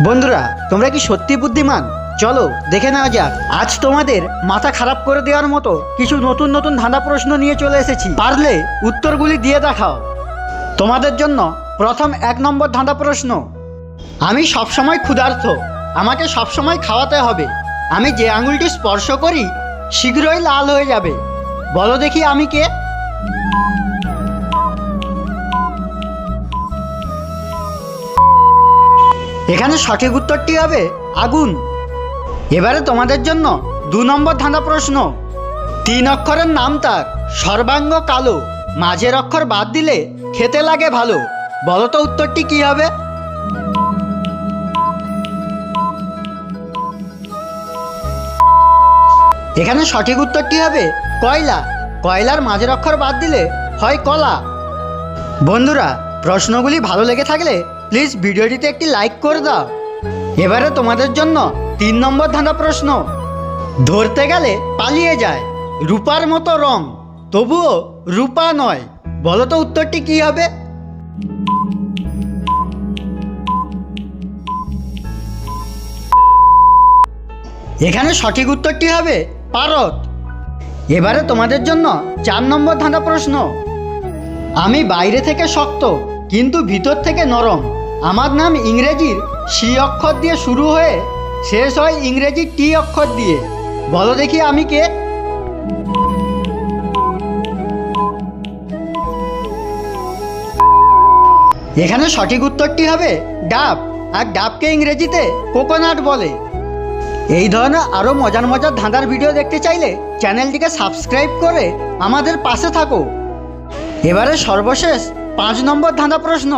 বন্ধুরা, তোমরা কি সত্যি বুদ্ধিমান? চলো দেখে নেওয়া যাক। আজ তোমাদের মাথা খারাপ করে দেওয়ার মতো কিছু নতুন নতুন ধাঁধা প্রশ্ন নিয়ে চলে এসেছি। পারলে উত্তরগুলি দিয়ে দেখাও। তোমাদের জন্য প্রথম 1 নম্বর ধাঁধা প্রশ্ন। আমি সবসময় ক্ষুধার্ত, আমাকে সবসময় খাওয়াতে হবে। আমি যে আঙুলটি স্পর্শ করি শীঘ্রই লাল হয়ে যাবে। বলো দেখি আমি কে? এখানে সঠিক উত্তরটি হবে আগুন। এবারে তোমাদের জন্য 2 নম্বর ধাঁধা প্রশ্ন। 3 অক্ষরের নাম তার, সর্বাঙ্গ কালো, মাঝের অক্ষর বাদ দিলে খেতে লাগে ভালো। বলো তো উত্তরটি কি হবে? এখানে সঠিক উত্তরটি হবে কয়লা। কয়লার মাঝের অক্ষর বাদ দিলে হয় কলা। বন্ধুরা, প্রশ্নগুলি ভালো লেগে থাকলে প্লিজ ভিডিওটিতে একটি লাইক করে দাও। এবারে তোমাদের জন্য 3 নম্বর ধাঁধা প্রশ্ন। ধরতে গেলে পালিয়ে যায়, রূপার মতো রং, তবুও রূপা নয়। বলো তো উত্তরটি কি হবে? এখানে সঠিক উত্তরটি হবে পারদ। এবারে তোমাদের জন্য 4 নম্বর ধাঁধা প্রশ্ন। আমি বাইরে থেকে শক্ত কিন্তু ভিতর থেকে নরম। আমার নাম ইংরেজির সি অক্ষর দিয়ে শুরু হয়ে শেষ হয় ইংরেজির টি অক্ষর দিয়ে। বলো দেখি আমি কে? এখানে সঠিক উত্তরটি হবে ডাব। আর ডাবকে ইংরেজিতে কোকোনাট বলে। এই ধরনের আরও মজার মজার ধাঁধার ভিডিও দেখতে চাইলে চ্যানেলটিকে সাবস্ক্রাইব করে আমাদের পাশে থাকো। এবারে সর্বশেষ 5 নম্বর ধাঁধা প্রশ্ন।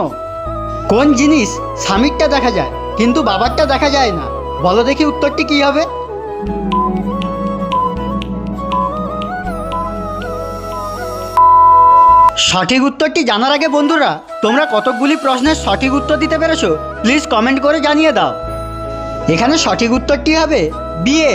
কোন জিনিস স্বামীরটা দেখা যায় কিন্তু বাবারটা দেখা যায় না? বলো দেখি উত্তরটি কি হবে? সঠিক উত্তরটি জানার আগে বন্ধুরা, তোমরা কতকগুলি প্রশ্নের সঠিক উত্তর দিতে পেরেছো প্লিজ কমেন্ট করে জানিয়ে দাও। এখানে সঠিক উত্তরটি হবে বিয়ে।